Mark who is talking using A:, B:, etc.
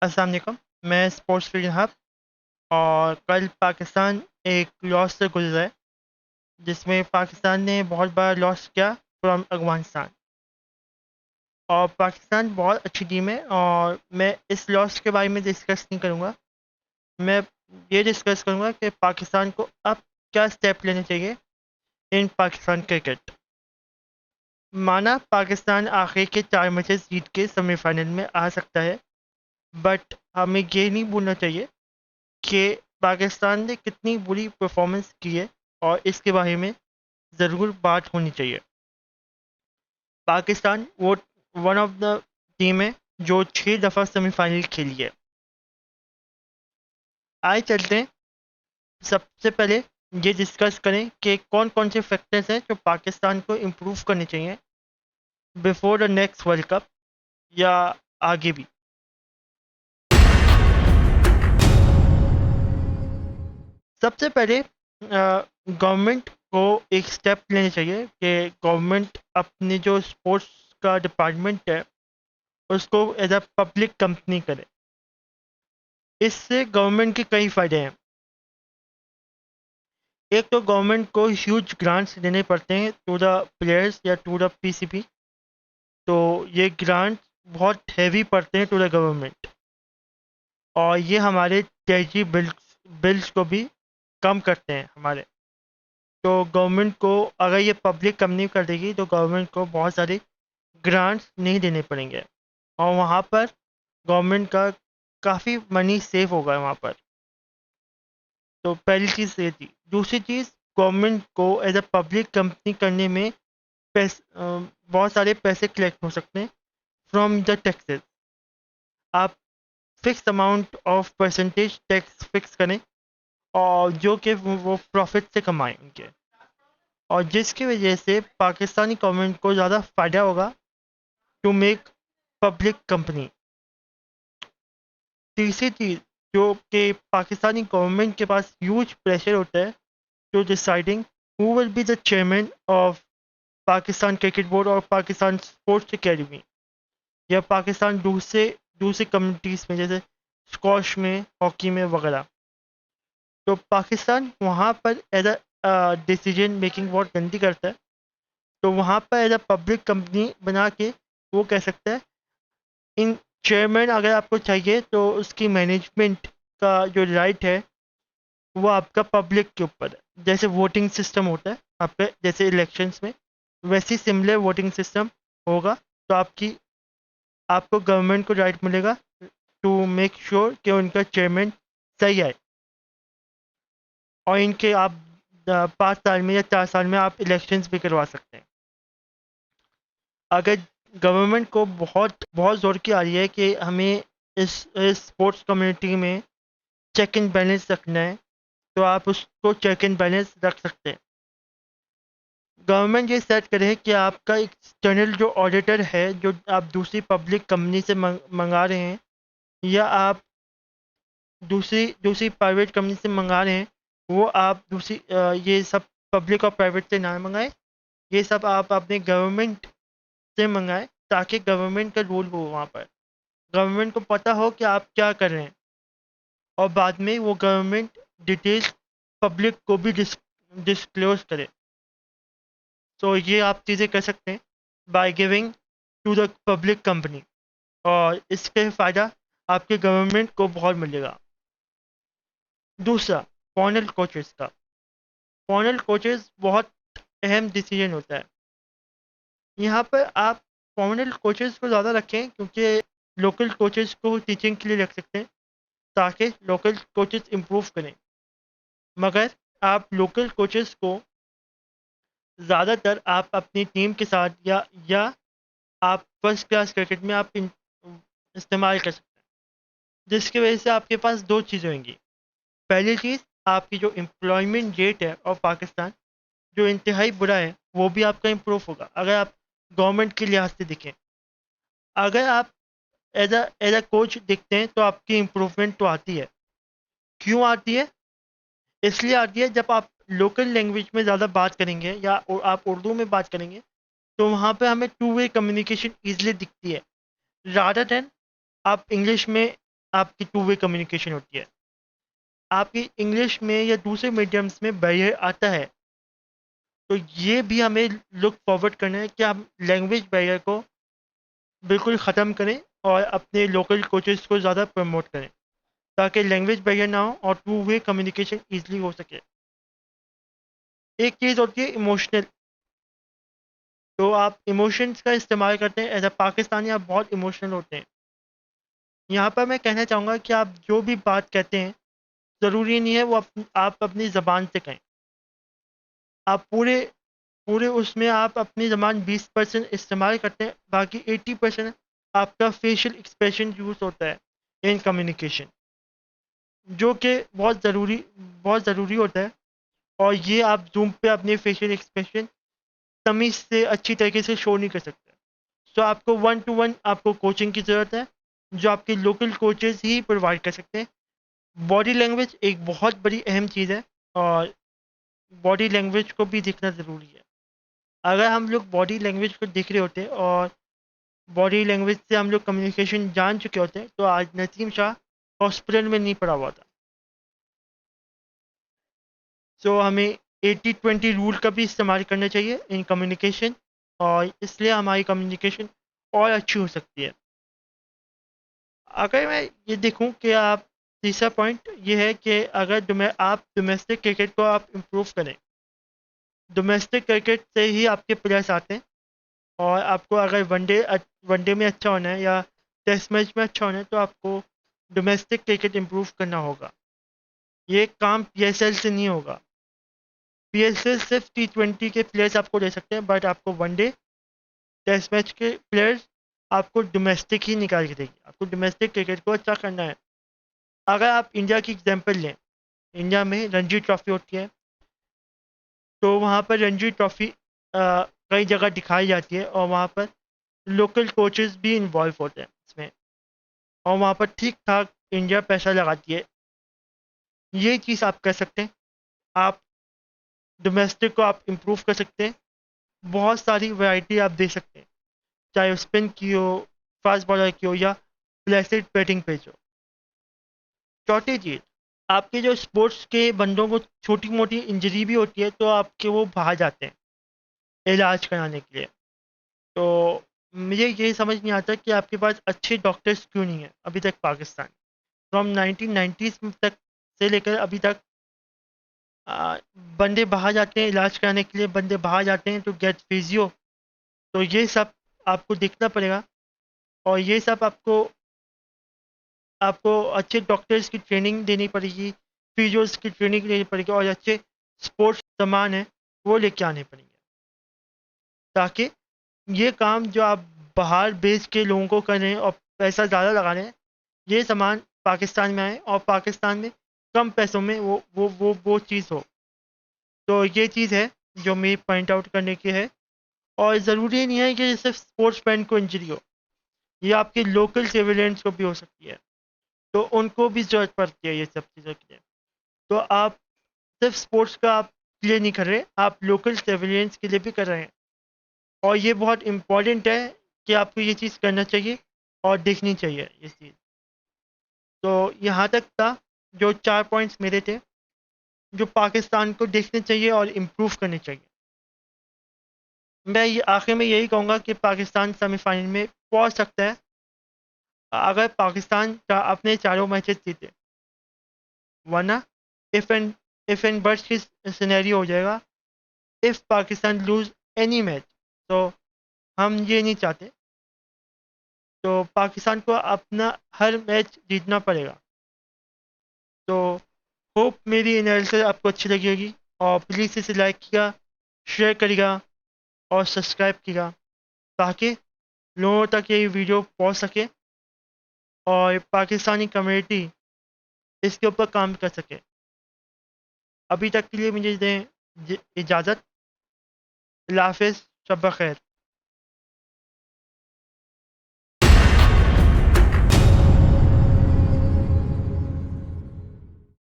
A: अस्सलाम वालेकुम। मैं स्पोर्ट्स फील्ड हब और कल पाकिस्तान एक लॉस से गुजरा है जिसमें पाकिस्तान ने बहुत बड़ा लॉस किया फ्रॉम अफगानिस्तान। और पाकिस्तान बहुत अच्छी टीम है और मैं इस लॉस के बारे में डिस्कस नहीं करूँगा। मैं ये डिस्कस करूँगा कि पाकिस्तान को अब क्या स्टेप लेने चाहिए इन पाकिस्तान क्रिकेट। माना पाकिस्तान आखिर के 4 मैचेस जीत के सेमीफाइनल में आ सकता है, बट हमें ये नहीं भूलना चाहिए कि पाकिस्तान ने कितनी बुरी परफॉर्मेंस की है और इसके बारे में ज़रूर बात होनी चाहिए। पाकिस्तान वो वन ऑफ द टीम है जो 6 दफ़ा सेमीफाइनल खेली है। आए चलते हैं, सबसे पहले ये डिस्कस करें कि कौन कौन से फैक्टर्स हैं जो पाकिस्तान को इम्प्रूव करने चाहिए before the next world cup या आगे भी। सबसे पहले गवर्नमेंट को एक स्टेप लेने चाहिए कि गवर्नमेंट अपनी जो स्पोर्ट्स का डिपार्टमेंट है उसको एज अ पब्लिक कंपनी करे। इससे गवर्नमेंट के कई फ़ायदे हैं। एक तो गवर्नमेंट को ह्यूज ग्रांट्स देने पड़ते हैं टू द प्लेयर्स या टू द पीसीबी, तो ये ग्रांट बहुत हैवी पड़ते हैं टू द गवर्नमेंट और ये हमारे ट्रेजरी बिल्स को भी कम करते हैं हमारे। तो गवर्नमेंट को अगर ये पब्लिक कंपनी कर देगी तो गवर्नमेंट को बहुत सारे ग्रांट्स नहीं देने पड़ेंगे और वहाँ पर गवर्नमेंट का काफ़ी मनी सेव होगा वहाँ पर। तो पहली चीज़ ये थी। दूसरी चीज़, गवर्नमेंट को एज अ पब्लिक कंपनी करने में बहुत सारे पैसे कलेक्ट हो सकते हैं फ्रॉम द टैक्सेस। आप fix amount of percentage tax fix करें और जो कि वो प्रॉफिट से कमाएं उनके, और जिसकी वजह से पाकिस्तानी गवर्नमेंट को ज़्यादा फ़ायदा होगा टू मेक पब्लिक कंपनी। तीसरी चीज़, जो कि पाकिस्तानी गवर्नमेंट के पास ह्यूज प्रेशर होता है to deciding who will be the chairman of Pakistan cricket board और पाकिस्तान स्पोर्ट्स अकेडमी या पाकिस्तान दूसरे दूसरी कम्युनिटीज़ में जैसे स्क्वॉश में, हॉकी में वगैरह। तो पाकिस्तान वहाँ पर एज अ डिसीजन मेकिंग बहुत गंदी करता है। तो वहाँ पर एज अ पब्लिक कंपनी बना के वो कह सकता है इन चेयरमैन अगर आपको चाहिए तो उसकी मैनेजमेंट का जो राइट है वो आपका पब्लिक के ऊपर है। जैसे वोटिंग सिस्टम होता है आपके जैसे इलेक्शंस में, वैसी सिमिलर वोटिंग सिस्टम होगा। तो आपको गवर्नमेंट को राइट मिलेगा टू मेक श्योर कि उनका चेयरमैन सही है और इनके आप 5 साल में या 4 साल में आप इलेक्शंस भी करवा सकते हैं। अगर गवर्नमेंट को बहुत बहुत ज़ोर की आ रही है कि हमें इस स्पोर्ट्स कम्युनिटी में चेक एंड बैलेंस रखना है, तो आप उसको चेक एंड बैलेंस रख सकते हैं। गवर्नमेंट ये सेट करे कि आपका एक्सटर्नल जो ऑडिटर है जो आप दूसरी पब्लिक कंपनी से मंगा रहे हैं या आप दूसरी दूसरी प्राइवेट कंपनी से मंगा रहे हैं, वो आप ये सब पब्लिक और प्राइवेट से ना मंगाएं। ये सब आप अपने गवर्नमेंट से मंगाएं ताकि गवर्नमेंट का रूल हो वहाँ पर, गवर्नमेंट को पता हो कि आप क्या कर रहे हैं और बाद में वो गवर्नमेंट डिटेल्स पब्लिक को भी डिस्क्लोज करे। तो ये आप चीज़ें कर सकते हैं by giving to the public company और इसके फ़ायदा आपके गवर्नमेंट को बहुत मिलेगा। दूसरा, फॉरेनर कोचेस का। फॉरेनर कोचेस बहुत अहम डिसीजन होता है। यहाँ पर आप फॉरेनर कोचेस को ज़्यादा रखें क्योंकि लोकल कोचेस को टीचिंग के लिए रख सकते हैं ताकि लोकल कोचेस इम्प्रूव करें। मगर आप लोकल कोचेस को ज़्यादातर आप अपनी टीम के साथ या आप फर्स्ट क्लास क्रिकेट में आप इस्तेमाल कर सकते हैं, जिसकी वजह से आपके पास दो चीज़ें होंगी। पहली चीज़, आपकी जो एम्प्लॉयमेंट रेट है और पाकिस्तान जो इंतहाई बुरा है वो भी आपका इम्प्रूव होगा अगर आप गवर्नमेंट के लिहाज से देखें। अगर आप एज अ कोच देखते हैं तो आपकी इम्प्रूवमेंट तो आती है। क्यों आती है? इसलिए आती है जब आप लोकल लैंग्वेज में ज़्यादा बात करेंगे या आप उर्दू में बात करेंगे तो वहाँ पे हमें टू वे कम्युनिकेशन ईजिली दिखती है, रादर देन आप इंग्लिश में आपकी टू वे कम्युनिकेशन होती है। आपकी इंग्लिश में या दूसरे मीडियम्स में बैरियर आता है, तो ये भी हमें लुक फॉरवर्ड करना है कि हम लैंग्वेज बैरियर को बिल्कुल ख़त्म करें और अपने लोकल कोचेज़ को ज़्यादा प्रमोट करें, ताकि लैंग्वेज बैरियर ना हो और टू वे कम्युनिकेशन ईज़िली हो सके। एक चीज़ होती है इमोशनल, तो आप इमोशंस का इस्तेमाल करते हैं एज़ अ पाकिस्तानी, आप बहुत इमोशनल होते हैं। यहाँ पर मैं कहना चाहूँगा कि आप जो भी बात कहते हैं, ज़रूरी नहीं है वो आप अपनी ज़बान से कहें। आप पूरे पूरे उसमें आप अपनी ज़बान 20% इस्तेमाल करते हैं, बाकी 80% आपका फेशियल एक्सप्रेशन यूज़ होता है इन कम्युनिकेशन, जो कि बहुत ज़रूरी होता है। और ये आप ज़ूम पे अपने फेशियल एक्सप्रेशन तमीज़ से अच्छी तरीके से शो नहीं कर सकते। सो आपको वन टू वन आपको कोचिंग की ज़रूरत है, जो आपके लोकल कोचेज़ ही प्रोवाइड कर सकते हैं। बॉडी लैंग्वेज एक बहुत बड़ी अहम चीज़ है, और बॉडी लैंग्वेज को भी देखना ज़रूरी है। अगर हम लोग बॉडी लैंग्वेज को देख रहे होते हैं और बॉडी लैंग्वेज से हम लोग कम्युनिकेशन जान चुके होते हैं, तो आज नसीम शाह हॉस्पिटल में नहीं पड़ा हुआ था। सो हमें 80-20 रूल का भी इस्तेमाल करना चाहिए इन कम्युनिकेशन, और इसलिए हमारी कम्युनिकेशन और अच्छी हो सकती है। अगर मैं ये देखूं कि आप, तीसरा पॉइंट ये है कि अगर आप डोमेस्टिक क्रिकेट को आप इम्प्रूव करें, डोमेस्टिक क्रिकेट से ही आपके प्लेयर्स आते हैं। और आपको अगर वनडे में अच्छा होना है या टेस्ट मैच में अच्छा होना है, तो आपको डोमेस्टिक क्रिकेट इम्प्रूव करना होगा। ये काम पीएसएल से नहीं होगा। पीएसएल सिर्फ T20 के प्लेयर्स आपको दे सकते हैं, बट आपको वनडे टेस्ट मैच के प्लेयर्स आपको डोमेस्टिक ही निकाल के देगी। आपको डोमेस्टिक क्रिकेट को अच्छा करना है। अगर आप इंडिया की एग्जांपल लें, इंडिया में रणजी ट्रॉफी होती है, तो वहाँ पर रणजी ट्रॉफी कई जगह दिखाई जाती है, और वहाँ पर लोकल कोचेस भी इन्वॉल्व होते हैं इसमें, और वहाँ पर ठीक ठाक इंडिया पैसा लगाती है। ये चीज़ आप कर सकते हैं। आप डोमेस्टिक को आप इम्प्रूव कर सकते हैं। बहुत सारी वैरायटी आप दे सकते हैं, चाहे वो स्पिन की हो, फास्ट बॉलर की हो, या प्लेसिड बैटिंग पेज हो। चौथी चीज़, आपके जो स्पोर्ट्स के बंदों को छोटी मोटी इंजरी भी होती है, तो आपके वो बाहर जाते हैं इलाज कराने के लिए। तो मुझे ये समझ नहीं आता कि आपके पास अच्छे डॉक्टर्स क्यों नहीं है अभी तक पाकिस्तान। फ्रॉम 1990s तक से लेकर अभी तक आ, बंदे बाहर जाते हैं इलाज कराने के लिए, बंदे बाहर जाते हैं टू गेट फिजियो। तो ये सब आपको देखना पड़ेगा, और ये सब आपको आपको अच्छे डॉक्टर्स की ट्रेनिंग देनी पड़ेगी, फिजियोस की ट्रेनिंग लेनी पड़ेगी, और अच्छे स्पोर्ट्स सामान है वो लेके आने पड़ेंगे, ताकि ये काम जो आप बाहर बेच के लोगों को कर रहे हैं और पैसा ज़्यादा लगा रहे हैं, ये सामान पाकिस्तान में आए और पाकिस्तान में कम पैसों में वो चीज़ हो। तो ये चीज़ है जो मेरी पॉइंट आउट करने की है। और ज़रूरी नहीं है कि सिर्फ स्पोर्ट्स मैन को इंजरी हो, ये आपके लोकल सिविलियंस को भी हो सकती है, तो उनको भी ज़रूरत पड़ती है ये सब चीज़ों के लिए। तो आप सिर्फ स्पोर्ट्स का आप के लिए नहीं कर रहे, आप लोकल सिविलियंस के लिए भी कर रहे हैं, और ये बहुत इम्पॉर्टेंट है कि आपको ये चीज़ करना चाहिए और देखनी चाहिए ये चीज़। तो यहाँ तक था जो 4 पॉइंट्स मेरे थे, जो पाकिस्तान को देखने चाहिए और इम्प्रूव करने चाहिए। मैं ये आखिर में यही कहूँगा कि पाकिस्तान सेमीफाइनल में पहुँच सकता है, अगर पाकिस्तान अपने चारों मैचेस जीते। वरना इफ़ एंड बट्स की सिनेरियो हो जाएगा, if Pakistan lose any match, तो हम ये नहीं चाहते। तो पाकिस्तान को अपना हर मैच जीतना पड़ेगा। तो होप मेरी एनालिसिस आपको अच्छी लगी होगी, और प्लीज़ इसे लाइक किया, शेयर करिएगा और सब्सक्राइब किया, ताकि लोगों तक ये वीडियो पहुंच सके और पाकिस्तानी कम्युनिटी इसके ऊपर काम कर सके। अभी तक के लिए मुझे दें इजाज़त। अल्लाह हाफ़िज़, शब ख़ैर।